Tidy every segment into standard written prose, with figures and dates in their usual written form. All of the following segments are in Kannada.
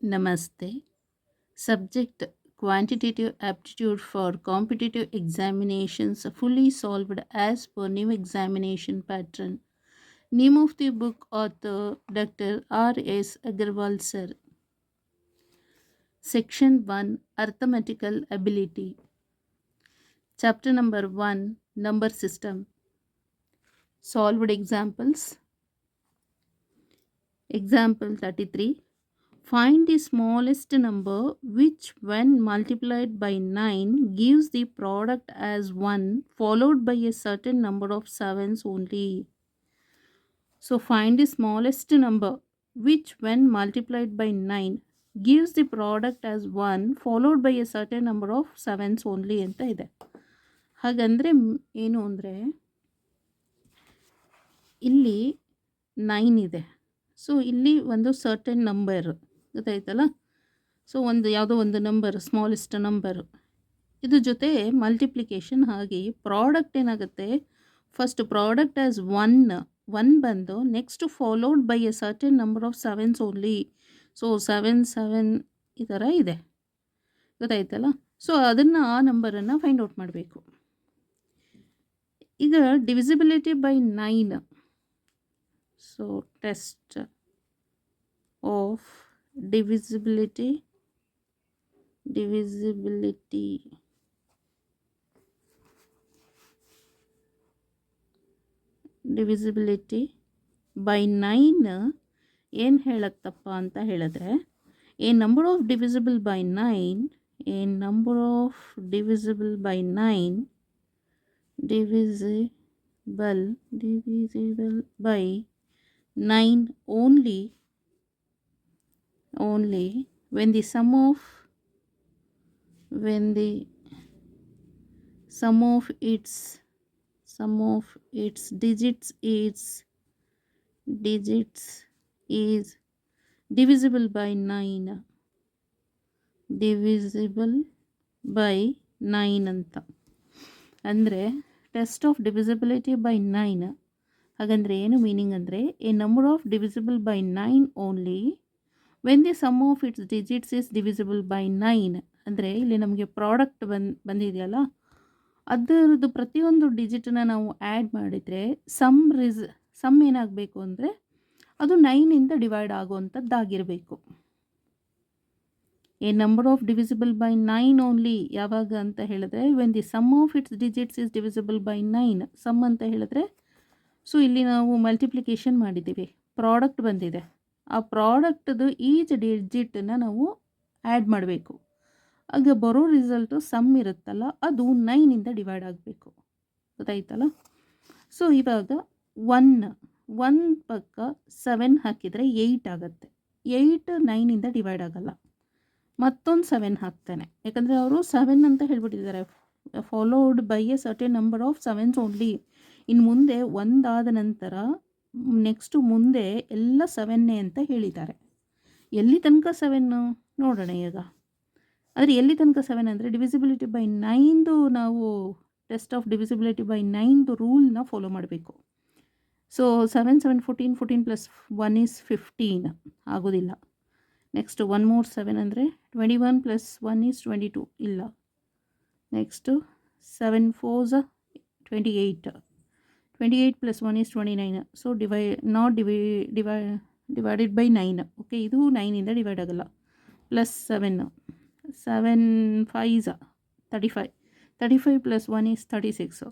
Namaste. Subject Quantitative aptitude for competitive examinations fully solved as per new examination pattern. Name of the book author Dr. R.S. Agarwal sir. Section 1 Arithmetical Ability. Chapter number 1 Number System. Solved examples. Example 33. Find the smallest number which, when multiplied by 9, gives the product as 1, followed by a certain number of sevens only. So, find the smallest number which, when multiplied by 9, gives the product as 1, followed by a certain number of sevens only ಅಂತ ಇದೆ. ಹಾಗಂದರೆ ಏನು ಅಂದರೆ ಇಲ್ಲಿ 9 ಇದೆ. ಸೊ ಇಲ್ಲಿ ಒಂದು ಸರ್ಟನ್ ನಂಬರ್ ಗೊತ್ತಾಯ್ತಲ್ಲ. ಸೊ ಒಂದು ಯಾವುದೋ ಒಂದು ನಂಬರ್ ಸ್ಮಾಲೆಸ್ಟ್ ನಂಬರು ಇದ್ರ ಜೊತೆ ಮಲ್ಟಿಪ್ಲಿಕೇಶನ್ ಆಗಿ ಪ್ರಾಡಕ್ಟ್ ಏನಾಗುತ್ತೆ, ಫಸ್ಟ್ ಪ್ರಾಡಕ್ಟ್ ಆ್ಯಸ್ ಒನ್ ಬಂದು next followed by A certain number of sevens only. So seven ಈ ಥರ ಇದೆ ಗೊತ್ತಾಯ್ತಲ್ಲ. ಸೊ ಅದನ್ನು ಆ ನಂಬರನ್ನು ಫೈಂಡ್ ಔಟ್ ಮಾಡಬೇಕು. ಈಗ divisibility by 9. So test of divisibility by 9 ಏನು ಹೇಳುತ್ತಪ್ಪ ಅಂತ ಹೇಳಿದ್ರೆ, a number of divisible by 9 divisible by 9 only when the sum of its digits is divisible by 9 ಅಂತ. ಅಂದರೆ ಟೆಸ್ಟ್ ಆಫ್ ಡಿವಿಸಿಬಿಲಿಟಿ ಬೈ 9 ಹಾಗಂದರೆ ಏನು ಮೀನಿಂಗ್ ಅಂದರೆ, a number of divisible by 9 only when the sum of its digits is divisible by 9. ಅಂದರೆ ಇಲ್ಲಿ ನಮಗೆ ಪ್ರಾಡಕ್ಟ್ ಬಂದಿದೆಯಲ್ಲ, ಅದರದ್ದು ಪ್ರತಿಯೊಂದು ಡಿಜಿಟನ್ನ ನಾವು ಆ್ಯಡ್ ಮಾಡಿದರೆ ಸಮ್ ಏನಾಗಬೇಕು ಅಂದರೆ ಅದು 9ಇಂದ ಡಿವೈಡ್ ಆಗುವಂಥದ್ದಾಗಿರಬೇಕು. A number of divisible by 9 only ಯಾವಾಗ ಅಂತ ಹೇಳಿದ್ರೆ, when the sum of its digits is divisible by 9. Sum ಅಂತ ಹೇಳಿದ್ರೆ, ಸೊ ಇಲ್ಲಿ ನಾವು ಮಲ್ಟಿಪ್ಲಿಕೇಶನ್ ಮಾಡಿದ್ದೀವಿ, ಪ್ರಾಡಕ್ಟ್ ಬಂದಿದೆ, ಆ ಪ್ರಾಡಕ್ಟ್ದು ಈಚ್ ಡಿಜಿಟನ್ನು ನಾವು ಆ್ಯಡ್ ಮಾಡಬೇಕು. ಆಗ ಬರೋ ರಿಸಲ್ಟು ಸಮ್ ಇರುತ್ತಲ್ಲ, ಅದು 9ಇಂದ ಡಿವೈಡ್ ಆಗಬೇಕು ಗೊತ್ತಾಯ್ತಲ್ಲ. ಸೊ ಇವಾಗ ಒನ್ ಪಕ್ಕ 7 ಹಾಕಿದರೆ 8 ಆಗುತ್ತೆ. 8 9ಇಂದ ಡಿವೈಡ್ ಆಗಲ್ಲ. ಮತ್ತೊಂದು 7 ಹಾಕ್ತಾನೆ, ಯಾಕಂದರೆ ಅವರು 7 ಅಂತ ಹೇಳ್ಬಿಟ್ಟಿದ್ದಾರೆ, followed by a certain number of sevens only. ಇನ್ನು ಮುಂದೆ ಒಂದಾದ ನಂತರ ನೆಕ್ಸ್ಟು ಮುಂದೆ ಎಲ್ಲ 7 ಅಂತ ಹೇಳಿದ್ದಾರೆ. ಎಲ್ಲಿ ತನಕ 7 ನೋಡೋಣ ಈಗ. ಆದರೆ ಎಲ್ಲಿ ತನಕ 7 ಅಂದರೆ ಡಿವಿಸಿಬಿಲಿಟಿ ಬೈ 9 ನಾವು ಟೆಸ್ಟ್ ಆಫ್ ಡಿವಿಸಿಬಿಲಿಟಿ ಬೈ 9 ರೂಲ್ನ ಫಾಲೋ ಮಾಡಬೇಕು. ಸೊ 7 14 14 ಪ್ಲಸ್ 1 ಈಸ್ 15 ಆಗೋದಿಲ್ಲ. ನೆಕ್ಸ್ಟ್ 1 more 7 ಅಂದರೆ 21 ಪ್ಲಸ್ 1 ಈಸ್ 22 ಇಲ್ಲ. Next 7 4s 28 plus 1 is 29. So divided by 9. Okay, ಇದು 9ಇಂದ ಡಿವೈಡ್ ಆಗಲ್ಲ. Plus 7 5s 35 plus 1 is 36.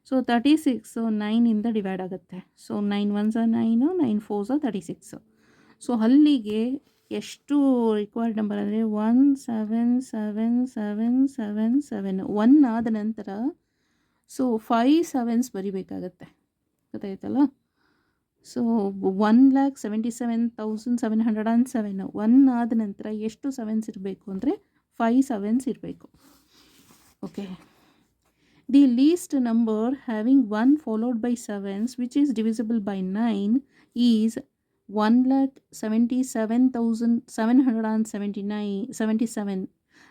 So 36 9ಇಂದ ಡಿವೈಡ್ ಆಗುತ್ತೆ. So 9 1s 9 9 4s 36. ಸೊ ಅಲ್ಲಿಗೆ ಎಷ್ಟು ರಿಕ್ವೈರ್ಡ್ ನಂಬರ್ ಅಂದರೆ 1 7 7 7 7 7. 1 ಆದ ನಂತರ ಸೊ 5 7s ಬರಿಬೇಕಾಗತ್ತೆ ಗೊತ್ತಾಯ್ತಲ್ಲ. ಸೊ 1,77,707. 1 ಆದ ನಂತರ ಎಷ್ಟು 7s ಇರಬೇಕು ಅಂದರೆ 5 7s ಇರಬೇಕು. Okay, the least number having 1 followed by 7s which is divisible by 9 is 1,77,777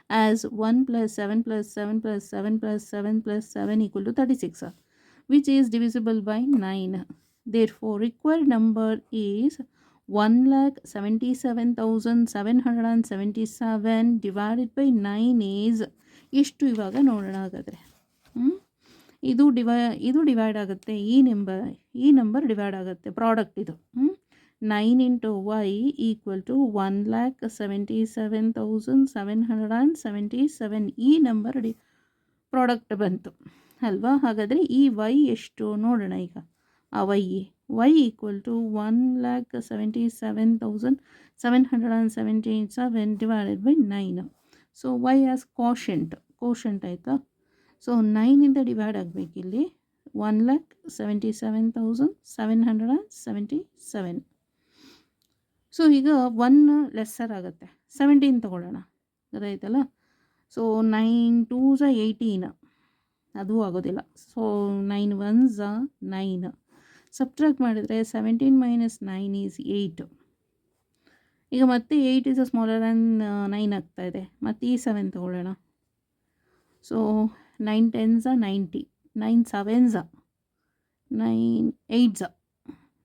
as 1 plus 7 plus 7 plus 7 plus 7 plus 7 equal to 36, which is divisible by 9. Therefore, required number is 1,77,777 divided by 9 is ಎಷ್ಟು ಇವಾಗ ನೋಡೋಣ ಹಾಗಾದರೆ. ಇದು ಡಿವೈಡ್ ಆಗುತ್ತೆ, ಈ ನಂಬರ್ ಡಿವೈಡ್ ಆಗುತ್ತೆ, ಪ್ರಾಡಕ್ಟ್ ಇದು. 9 ಇಂಟು ವೈ ಈಕ್ವಲ್ ಟು 1,77,777 ಈ ನಂಬರ್ ಪ್ರಾಡಕ್ಟ್ ಬಂತು ಅಲ್ವಾ. ಹಾಗಾದರೆ ಈ ವೈ ಎಷ್ಟು ನೋಡೋಣ ಈಗ. ಆ y equal to 1,77,777 divided by 9. So y as quotient ಆಯಿತಾ. ಸೊ 9ಇಂದ ಡಿವೈಡ್ ಆಗಬೇಕಿಲ್ಲಿ 1,77,777. ಸೊ ಈಗ 1 ಲೆಸ್ಸರ್ ಆಗುತ್ತೆ, 17 ತೊಗೊಳ್ಳೋಣ, ಗೊತ್ತಾಯ್ತಲ್ಲ. ಸೊ 9 2s 18, ಅದು ಆಗೋದಿಲ್ಲ. ಸೊ 9 1s 9, ಸಬ್ಟ್ರಾಕ್ಟ್ ಮಾಡಿದರೆ 17 ಮೈನಸ್ 9 ಈಸ್ 8. ಈಗ ಮತ್ತೆ 8 ಇಸ್ ಸ್ಮಾಲರ್ ದ್ಯಾನ್ 9 ಆಗ್ತಾ ಇದೆ, ಮತ್ತು ಈ 7 ತೊಗೊಳ್ಳೋಣ. So 9 10s 90, 9 7s 9 8s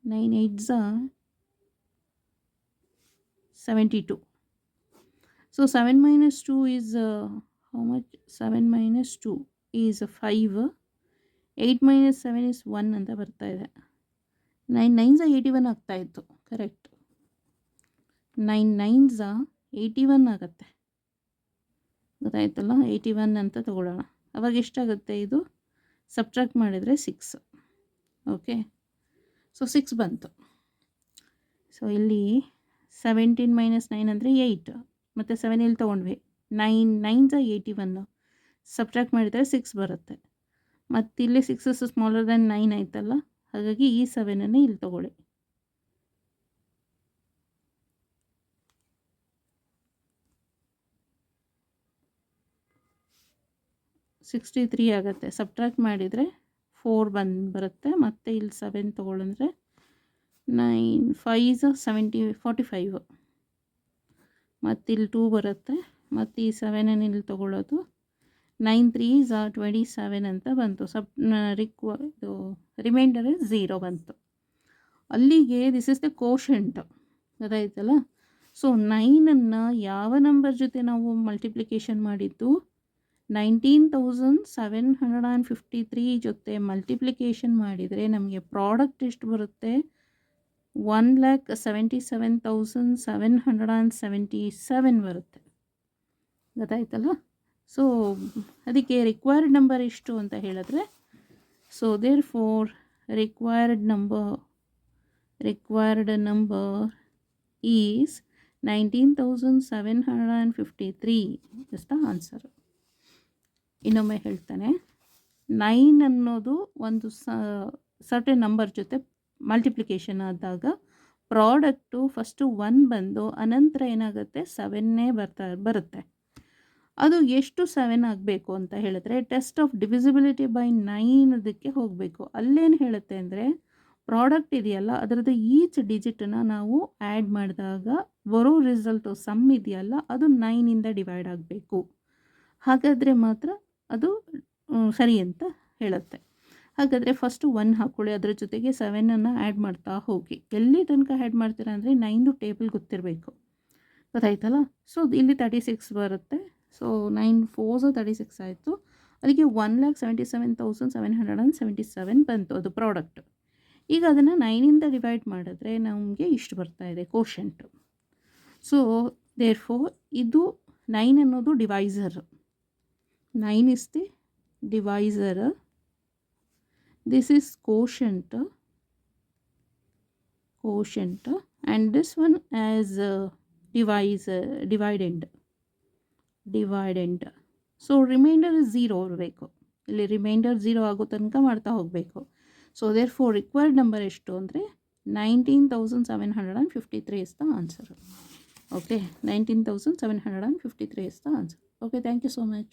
9 8s 72. So 7 minus 2 is how much? 7 minus 2 is 5. 8 minus 7 is 1 ಅಂತ ಬರ್ತಾ ಇದೆ. 9 9s 81 ಆಗ್ತಾ ಇತ್ತು, ಕರೆಕ್ಟ್. 9 9s 81 ಆಗುತ್ತೆ, ಗೊತ್ತಾಯ್ತಲ್ಲ. 81 ಅಂತ ತಗೊಳ್ಳೋಣ. ಅವಾಗ ಎಷ್ಟಾಗುತ್ತೆ ಇದು? ಸಬ್ಟ್ರಾಕ್ಟ್ ಮಾಡಿದರೆ 6. ಓಕೆ, ಸೊ 6 ಬಂತು. ಸೊ ಇಲ್ಲಿ 17 ಮೈನಸ್ 9 ಅಂದರೆ 8, ಮತ್ತು 7 ಇಲ್ಲಿ ತೊಗೊಂಡ್ವಿ. 9 9s 81, ಸಬ್ಟ್ರಾಕ್ಟ್ ಮಾಡಿದರೆ 6 ಬರುತ್ತೆ. ಮತ್ತು ಇಲ್ಲಿ 6 ಸ್ಮಾಲರ್ ದ್ಯಾನ್ 9 ಆಯ್ತಲ್ಲ, ಹಾಗಾಗಿ ಈ 7ಅನ್ನು ಇಲ್ಲಿ ತೊಗೊಳ್ಳಿ. $63 ಆಗುತ್ತೆ. ಸಬ್ಟ್ರಾಕ್ಟ್ ಮಾಡಿದರೆ 4 ಬರುತ್ತೆ, ಮತ್ತು ಇಲ್ಲಿ 7 ತೊಗೊಳ್ಳಂದ್ರೆ 9 5s 45, ಮತ್ತು ಇಲ್ಲಿ 2 ಬರುತ್ತೆ, ಮತ್ತು ಈ 7ಅನ್ನು ಇಲ್ಲಿ ತೊಗೊಳ್ಳೋದು. 9 3s 27 ಅಂತ ಬಂತು. ಇದು ರಿಮೈಂಡರ್ 0 ಬಂತು. ಅಲ್ಲಿಗೆ ದಿಸ್ ಇಸ್ ದ ಕೋಶಂಟ್, ಗೊತ್ತಾಯ್ತಲ್ಲ. ಸೊ 9ಅನ್ನು ಯಾವ ನಂಬರ್ ಜೊತೆ ನಾವು ಮಲ್ಟಿಪ್ಲಿಕೇಶನ್ ಮಾಡಿದ್ದು? 19,753 ಜೊತೆ ಮಲ್ಟಿಪ್ಲಿಕೇಶನ್ ಮಾಡಿದರೆ ನಮಗೆ ಪ್ರಾಡಕ್ಟ್ ಎಷ್ಟು ಬರುತ್ತೆ? 1,77,777 ಬರುತ್ತೆ, ಗೊತ್ತಾಯ್ತಲ್ಲ. ಸೊ ಅದಕ್ಕೆ ರಿಕ್ವೈರ್ಡ್ ನಂಬರ್ ಎಷ್ಟು ಅಂತ ಹೇಳಿದ್ರೆ, so therefore required number is 19,753 is the answer. ಇನ್ನೊಮ್ಮೆ ಹೇಳ್ತಾನೆ, 9 ಅನ್ನೋದು ಒಂದು ಸರ್ಟನ್ ನಂಬರ್ ಜೊತೆ ಮಲ್ಟಿಪ್ಲಿಕೇಶನ್ ಆದಾಗ ಪ್ರಾಡಕ್ಟು ಫಸ್ಟು 1 ಬಂದು ಅನಂತರ ಏನಾಗುತ್ತೆ 7ನೇ ಬರುತ್ತೆ. ಅದು ಎಷ್ಟು 7 ಆಗಬೇಕು ಅಂತ ಹೇಳಿದ್ರೆ ಟೆಸ್ಟ್ ಆಫ್ ಡಿವಿಸಿಬಿಲಿಟಿ ಬೈ 9 ಅದಕ್ಕೆ ಹೋಗಬೇಕು. ಅಲ್ಲೇನು ಹೇಳುತ್ತೆ ಅಂದರೆ ಪ್ರಾಡಕ್ಟ್ ಇದೆಯಲ್ಲ ಅದರದ್ದು ಈಚ್ ಡಿಜಿಟನ್ನು ನಾವು ಆ್ಯಡ್ ಮಾಡಿದಾಗ ಬರೋ ರಿಸಲ್ಟು ಸಮ್ ಇದೆಯಲ್ಲ ಅದು 9ಇಂದ ಡಿವೈಡ್ ಆಗಬೇಕು. ಹಾಗಾದರೆ ಮಾತ್ರ ಅದು ಸರಿ ಅಂತ ಹೇಳುತ್ತೆ. ಹಾಗಾದರೆ ಫಸ್ಟು 1 ಹಾಕ್ಕೊಳ್ಳಿ, ಅದರ ಜೊತೆಗೆ 7ಅನ್ನು ಆ್ಯಡ್ ಮಾಡ್ತಾ ಹೋಗಿ. ಎಲ್ಲಿ ತನಕ ಆ್ಯಡ್ ಮಾಡ್ತೀರಾ ಅಂದರೆ 9ದು ಟೇಬಲ್ ಗೊತ್ತಿರಬೇಕು, ಗೊತ್ತಾಯ್ತಲ್ಲ. ಸೊ ಇಲ್ಲಿ 36 ಬರುತ್ತೆ. ಸೊ 9 4s 36 ಆಯಿತು. ಅದಕ್ಕೆ 1,77,777 ಬಂತು ಅದು ಪ್ರಾಡಕ್ಟ್. ಈಗ ಅದನ್ನು 9ಇಂದ ಡಿವೈಡ್ ಮಾಡಿದ್ರೆ ನಮಗೆ ಇಷ್ಟು ಬರ್ತಾ ಇದೆ ಕೋಶಂಟು. ಸೊ ದೇರ್ ಫೋರ್ ಇದು 9 ಅನ್ನೋದು divisor. 9 is the divisor. This is quotient, and this one as dividend. So remainder is 0 ಇರಬೇಕು. ಇಲ್ಲಿ ರಿಮೈಂಡರ್ 0 ಆಗೋ ತನಕ ಮಾಡ್ತಾ ಹೋಗಬೇಕು. So therefore required number ಎಷ್ಟು ಅಂದರೆ 19,753 is the answer. Okay, 19,753 is the answer. Okay, thank you so much.